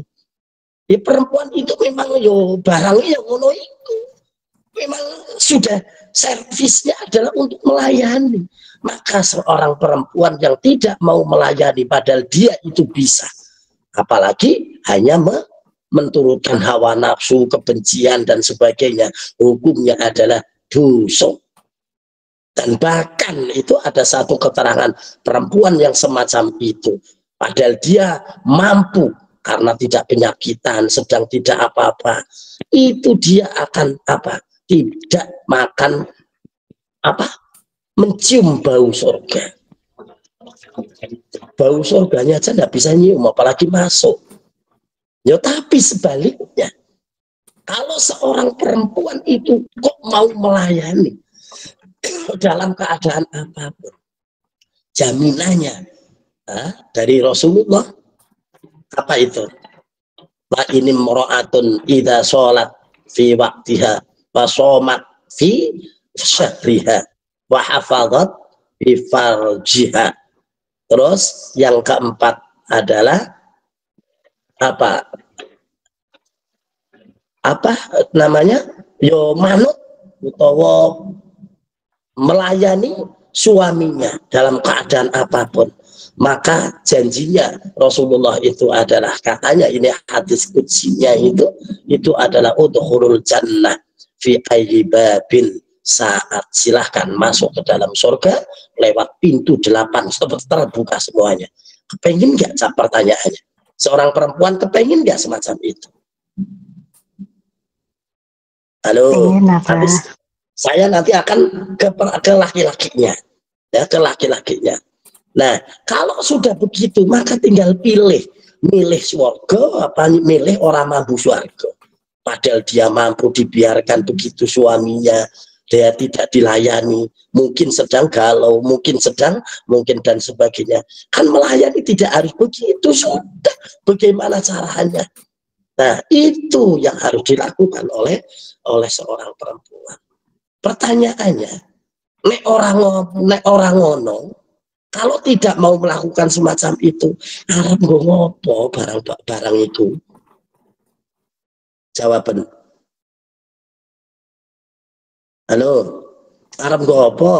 Ya perempuan itu memang yo barangnya yang ngono itu. Memang sudah servisnya adalah untuk melayani. Maka seorang perempuan yang tidak mau melayani padahal dia itu bisa, apalagi hanya menturutkan hawa nafsu, kebencian dan sebagainya, hukumnya adalah dosa. Dan bahkan itu ada satu keterangan perempuan yang semacam itu, padahal dia mampu karena tidak penyakitan, sedang tidak apa-apa, itu dia akan apa? Tidak makan apa? Mencium bau surga. Bau surganya aja nggak bisa nyium, apalagi masuk. Ya tapi sebaliknya, kalau seorang perempuan itu kok mau melayani dalam keadaan apapun, jaminannya dari Rasulullah apa itu? Wa ini mro'atun idza sholat fi waqtiha wa shomat fi syahriha wa hafadhat bi farjiha. Terus yang keempat adalah apa namanya? Yo manut utawa melayani suaminya dalam keadaan apapun. Maka janjinya Rasulullah itu adalah, katanya ini hadis qudsinya itu adalah udkhulul jannah fi ayyi babin saat, silahkan masuk ke dalam surga lewat pintu 8, terbuka semuanya. Kepengen nggak? Pertanyaannya, seorang perempuan kepengen nggak semacam itu? Halo, habis saya nanti akan ke laki-lakinya, ya, ke laki-lakinya. Nah, kalau sudah begitu maka tinggal milih surga apa milih orang mampu surga. Padahal dia mampu dibiarkan begitu suaminya, dia tidak dilayani, mungkin sedang galau, mungkin dan sebagainya. Kan melayani tidak harus begitu, sudah bagaimana caranya. Nah, itu yang harus dilakukan oleh seorang perempuan. Pertanyaannya, nek orang ngono, kalau tidak mau melakukan semacam itu, arep nggo ngopo barang itu? Jawaban. Halo, arep nggo apa?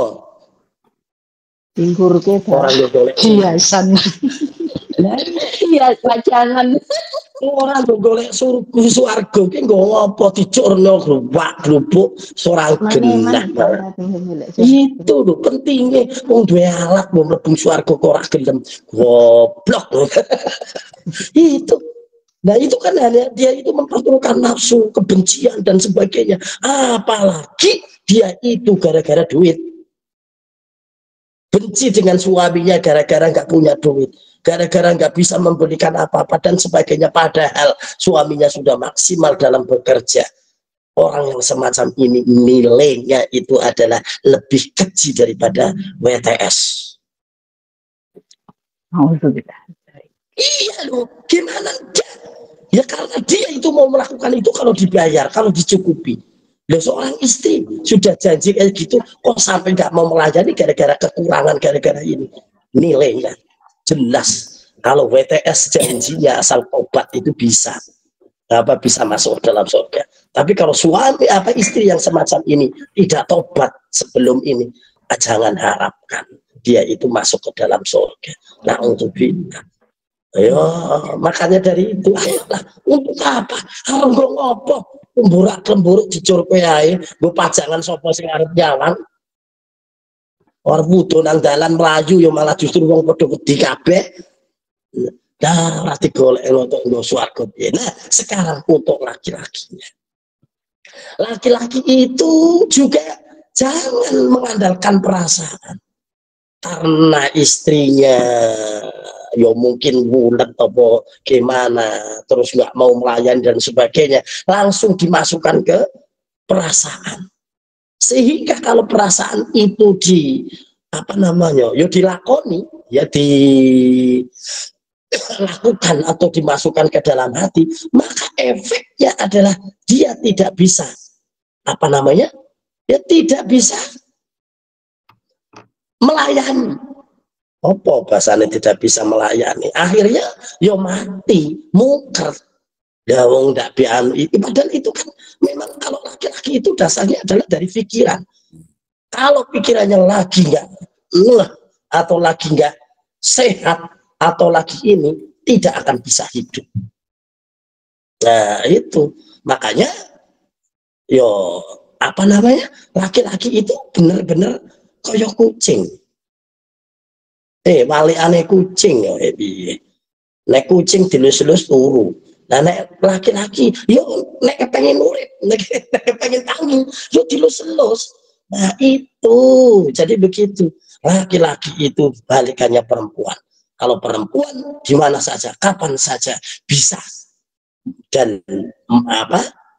Tinggurke Orang golek Hiasan. iya pajangan. Orang golek swarga ki nggo apa? Dicurno glubuk sorang genah. Itu lho pentingnya, wong duwe alat mau mlebu swarga kok ora gelem. Goblok. Itu. Nah itu kan hanya dia itu memperturutkan nafsu, kebencian dan sebagainya. Apalagi dia itu gara-gara duit. benci dengan suaminya gara-gara nggak punya duit, gara-gara nggak bisa memberikan apa-apa dan sebagainya, padahal suaminya sudah maksimal dalam bekerja. Orang yang semacam ini nilainya itu adalah lebih kecil daripada WTS. Iya loh, gimana enggak? Ya karena dia itu mau melakukan itu kalau dibayar, kalau dicukupi. Loh, seorang istri sudah janji kayak gitu, kok sampai nggak mau melayani gara-gara kekurangan, gara-gara ini. Nilainya jelas. Kalau WTS janjinya asal obat itu bisa masuk dalam surga. Tapi kalau suami istri yang semacam ini tidak tobat sebelum ini, jangan harapkan dia itu masuk ke dalam surga. Nah, untuk bina. Ayo, makanya dari itu, ayolah, untuk apa? Orang gue ngopo, lemburak jujur kowe ae, gue pajangan sapa sing arep nyawang. Orang butuh nang dalan melayu ya malah justru wong padha wedi kabeh. Nah, rati golek untuk swarga. Nah, sekarang untuk laki-lakinya. Laki-laki itu juga jangan mengandalkan perasaan. Karena istrinya ya mungkin bulat atau gimana, terus nggak mau melayani dan sebagainya, langsung dimasukkan ke perasaan. Sehingga kalau perasaan itu dilakoni, ya dilakukan atau dimasukkan ke dalam hati, maka efeknya adalah dia tidak bisa tidak bisa melayani. Apa bahasanya tidak bisa melayani? Akhirnya yo mati, mungker. Ya wong ndak bian itu, padahal itu kan memang kalau laki-laki itu dasarnya adalah dari pikiran. Kalau pikirannya lagi nggak atau lagi nggak sehat atau lagi ini, tidak akan bisa hidup. Nah, itu makanya laki-laki itu benar-benar koyok kucing. Walikane kucing ya piye. Nek kucing dilus-lus turu. Nah nek laki-laki yo nek pengen urip, nek pengen tangi yo dilus-lus. Nah itu jadi begitu. Laki-laki itu balikannya perempuan. Kalau perempuan di mana saja, kapan saja bisa. Dan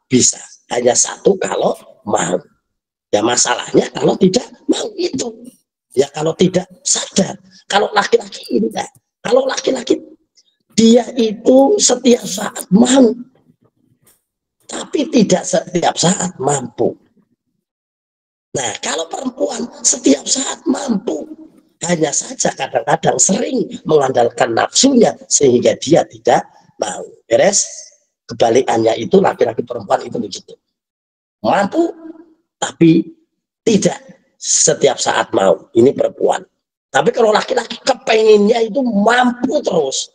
bisa. Hanya satu kalau mau. Ya masalahnya kalau tidak mau itu. Ya kalau tidak sadar. Kalau laki-laki ini enggak. Kalau laki-laki dia itu setiap saat mau. Tapi tidak setiap saat mampu. Nah, kalau perempuan setiap saat mampu. Hanya saja kadang-kadang sering mengandalkan nafsunya sehingga dia tidak mau. Beres? Kebalikannya itu laki-laki perempuan itu begitu. Mampu tapi tidak setiap saat mau. Ini perempuan. Tapi kalau laki-laki kepenginnya itu mampu terus.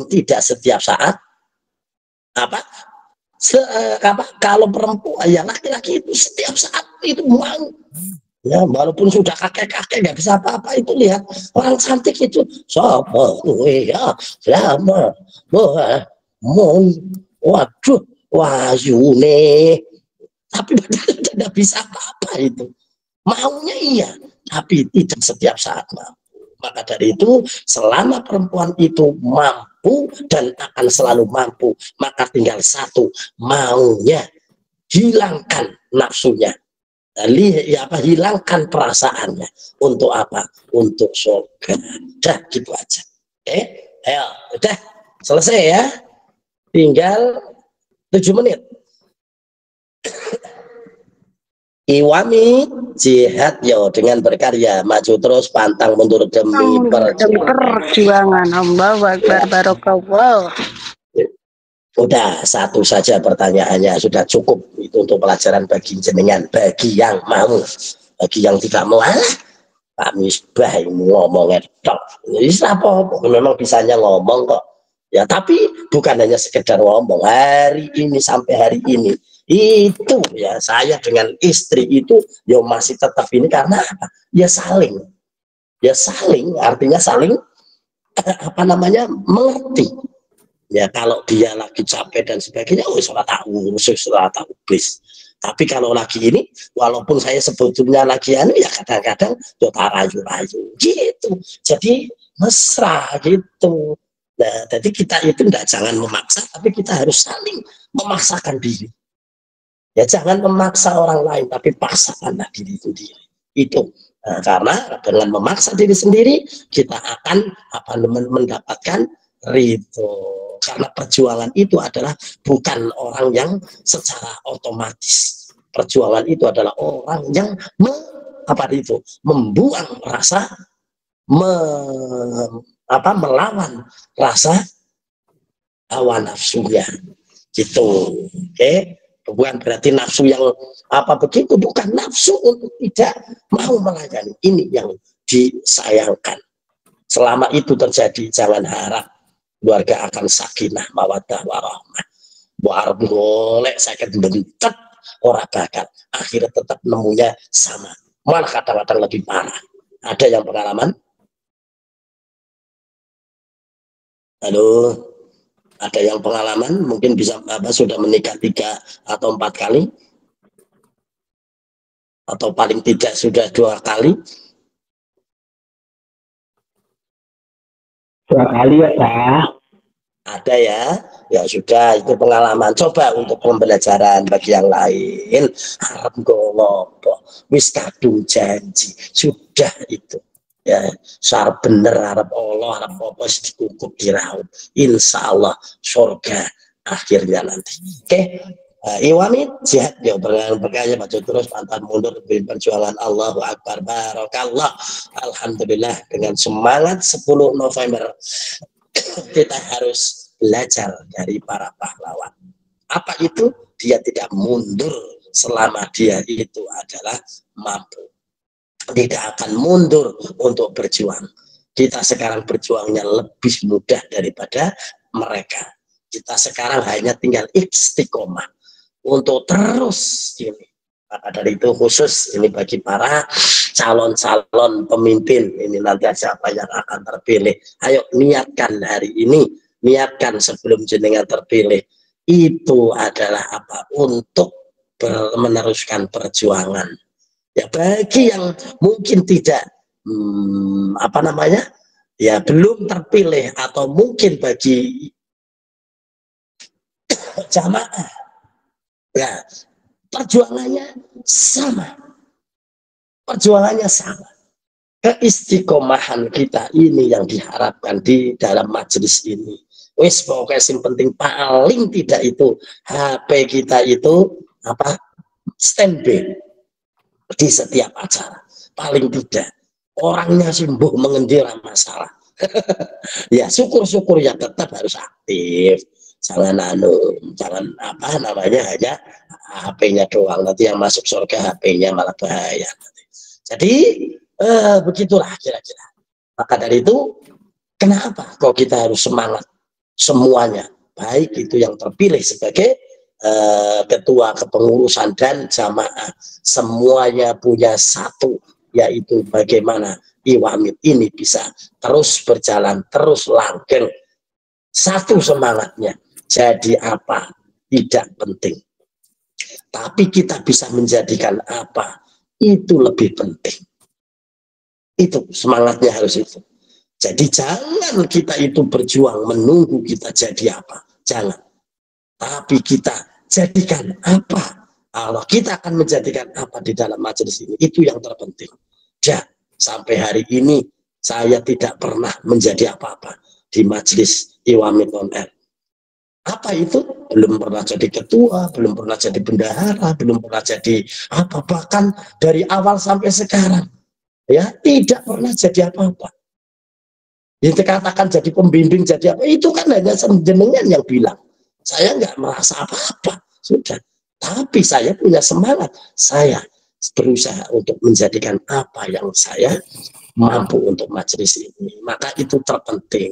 Tidak setiap saat. Kalau perempuan ya laki-laki itu setiap saat itu mau. Ya walaupun sudah kakek-kakek nggak bisa apa-apa, itu lihat orang cantik itu waduh wayune, tapi padahal tidak bisa apa-apa itu. Maunya iya, tapi tidak setiap saat mampu. Maka dari itu, selama perempuan itu mampu dan akan selalu mampu, maka tinggal satu, maunya. Hilangkan nafsunya. Hilangkan perasaannya. Untuk apa? Untuk surga. Udah gitu aja. Ayo, udah selesai ya. Tinggal 7 menit. Iwami jihad dengan berkarya, maju terus pantang mundur demi perjuangan. Allahu Akbar, barakallah. Udah satu saja pertanyaannya sudah cukup itu untuk pelajaran bagi jenengan, bagi yang mau, bagi yang tidak mau. Pak Misbah ngomongnya tok. Memang bisanya ngomong kok. Ya tapi bukan hanya sekedar ngomong. Hari ini sampai hari ini itu ya saya dengan istri itu masih tetap ini karena apa? Ya saling artinya saling mengerti. Ya kalau dia lagi capek dan sebagainya, salah tahu please. Tapi kalau lagi ini, walaupun saya sebetulnya lagi anu ya kadang-kadang yo rayu-rayu gitu. Jadi mesra gitu. Nah, jadi kita itu jangan memaksa, tapi kita harus saling memaksakan diri. Ya jangan memaksa orang lain, tapi paksakanlah diri sendiri. Itu. Nah, karena dengan memaksa diri sendiri, kita akan mendapatkan ridho. Karena perjuangan itu adalah bukan orang yang secara otomatis. Perjuangan itu adalah orang yang membuang rasa, melawan rasa hawa nafsunya. Gitu. Oke. Bukan berarti nafsu yang begitu, bukan nafsu untuk tidak mau melayani. Ini yang disayangkan. Selama itu terjadi, jangan harap keluarga akan sakinah mawaddah warahmah. Buat golek sakit bentet orang bakal akhirnya tetap nemunya sama, malah kadang-kadang lebih parah. Ada yang pengalaman? Halo, ada yang pengalaman mungkin bisa sudah menikah 3 atau 4 kali, atau paling tidak sudah 2 kali? 2 kali ya Pak. Ada ya, ya sudah, itu pengalaman. Coba untuk pembelajaran bagi yang lain. Harap ngolopo, wis kadung janji, sudah itu. Ya, syar bener harap Allah, harap apa dikukup diraut. Insya Allah surga akhirnya nanti. Oke. Iwamit jihad ya berkaya baca terus pantang mundur demi perjuangan. Allahu Akbar, barakallah. Alhamdulillah, dengan semangat 10 November kita harus belajar dari para pahlawan. Apa itu? Dia tidak mundur selama dia itu adalah mampu. Tidak akan mundur untuk berjuang. Kita sekarang berjuangnya lebih mudah daripada mereka. Kita sekarang hanya tinggal istiqomah untuk terus ini. Maka dari itu khusus ini bagi para calon-calon pemimpin ini nanti siapa yang akan terpilih. Ayo niatkan hari ini, niatkan sebelum jenengan terpilih. Itu adalah untuk meneruskan perjuangan. Ya bagi yang mungkin tidak ya belum terpilih atau mungkin bagi jamaah ya perjuangannya sama. Perjuangannya sama. Keistiqomahan kita ini yang diharapkan di dalam majelis ini. Wis pokoknya yang penting paling tidak itu HP kita itu standby di setiap acara. Paling tidak orangnya simbuh mengendira masalah. Ya syukur-syukur ya tetap harus aktif. Jangan hanya HP-nya doang, nanti yang masuk surga HP-nya malah bahaya. Jadi begitulah kira-kira. Maka dari itu kenapa kok kita harus semangat semuanya, baik itu yang terpilih sebagai ketua kepengurusan dan jamaah, semuanya punya satu, yaitu bagaimana Iwamit ini bisa terus berjalan, terus langgeng. Satu semangatnya. Jadi apa? Tidak penting. Tapi kita bisa menjadikan apa? Itu lebih penting. Itu semangatnya harus itu. Jadi jangan kita itu berjuang menunggu kita jadi apa. Jangan. Tapi kita jadikan apa. Allah kita akan menjadikan apa di dalam majelis ini. Itu yang terpenting. Ya, sampai hari ini saya tidak pernah menjadi apa-apa di majelis Iwamit On Air. Apa itu? Belum pernah jadi ketua, belum pernah jadi bendahara, belum pernah jadi apa, bahkan dari awal sampai sekarang ya tidak pernah jadi apa-apa. Yang dikatakan jadi pembimbing jadi apa, itu kan hanya jenengan yang bilang. Saya nggak merasa apa-apa, sudah. Tapi saya punya semangat, saya berusaha untuk menjadikan apa yang saya mampu untuk majelis ini. Maka itu terpenting.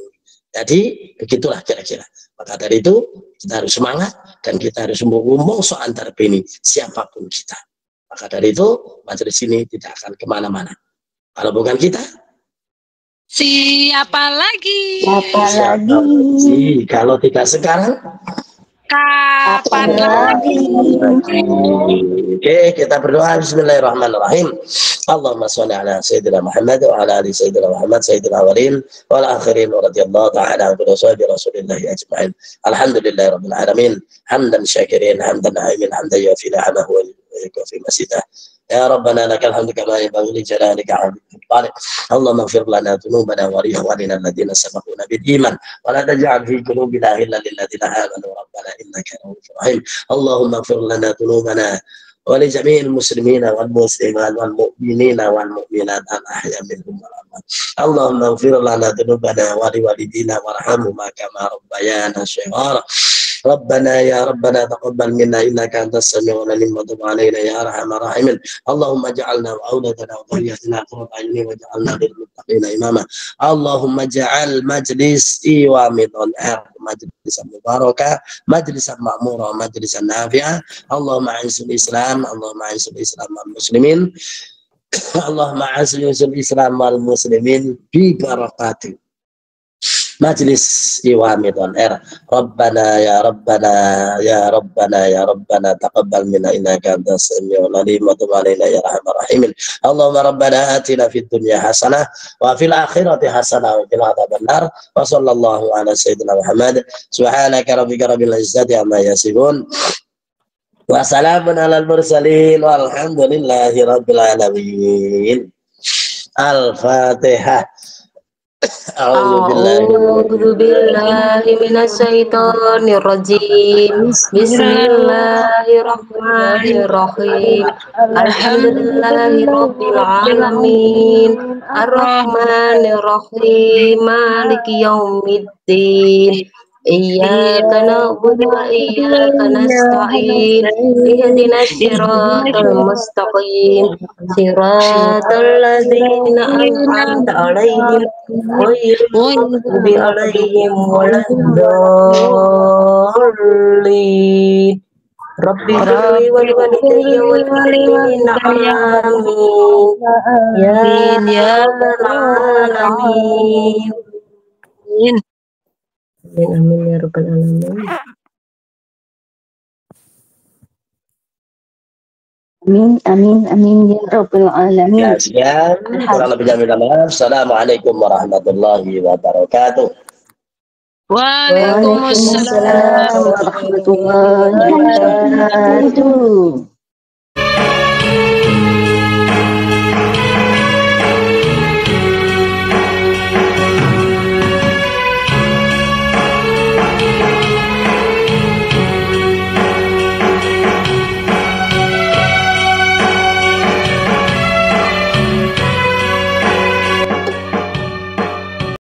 Jadi begitulah kira-kira. Maka dari itu kita harus semangat dan kita harus ngomong soal terpilih siapapun kita. Maka dari itu majelis ini tidak akan kemana-mana. Kalau bukan kita, siapa lagi? Siapa lagi? Kalau tidak sekarang, Kapan lagi? Oke, kita berdoa. Bismillahirrahmanirrahim. Allahumma sholli ala sayyidina Muhammad wa ala ali sayyidina Muhammad sayyidil awwalin wal akhirin wa radhiyallahu ta'ala an rasulillahi ajma'in. Alhamdulillahirabbil alamin. Hamdan syakirin, hamdan na'imin, hamdan yafi ni'amahu wa yukafi masidah. يا ربنا لك الحمد كما ينبغي لجلالك وعظمتك. اللهم اغفر لنا ذنوبنا ولإخواننا الذين سبقونا بالإيمان ولا تجعل في قلوبنا غلا للذين آمنوا ربنا إنك رؤوف رحيم. اللهم اغفر لنا ذنوبنا ولجميع المسلمين والمسلمات والمؤمنين والمؤمنات الأحياء منهم والأموات. اللهم اغفر لنا ذنوبنا ولوالدينا وارحمهما كما ربيانا صغارا. ربنا يا ربنا تقبل منا إنك أنت السميع العليم وتب علينا يا أرحم الراحمين. اللهم اجعلنا وأولادنا وذريتنا قرة أعين واجعلنا للمتقين إماما. اللهم اجعل مجلس ومن مجلسا مباركا مجلسا مأمورا مجلسا نافعا. اللهم أعز الإسلام اللهم أعز الإسلام والمسلمين. اللهم أعز الإسلام والمسلمين ببركاته Majlis Iwamid on Air. Rabbana ya Rabbana ya Rabbana ya Rabbana taqabbal minna innaka antas samiul alim wa tub alaina ya arhamar rahimin. Allahumma rabbana atina fid dunya hasanah wa fil akhirati hasanah wa qina adzabannar. Wa sallallahu ala sayyidina Muhammad. Subhanaka rabbika rabbil izzati amma yasifun. Wa salamun alal mursalin walhamdulillahi rabbil alamin. Al-Fatihah. A'udzu billahi minasyaitonir rajim. Bismillahirrahmanirrahim. Alhamdulillahirabbil alamin. Arrahmanir rahim. Maliki yaumiddin. Iyyaka na'budu wa iyyaka nasta'in. Ihdinas siratal mustaqim. Siratal ladzina an'amta 'alaihim ghairil maghdubi 'alaihim waladdallin. Rabbi firli wa liwalidayya wa lilmu'minina amin. Ya rabbal alamin. Amin amin ya rabbal alamin. Amin, amin, amin ya Rabbal Alamin. Ya, sekian. Kurang lebihnya minta maaf. Assalamualaikum warahmatullahi wabarakatuh. Waalaikumsalam warahmatullahi wabarakatuh.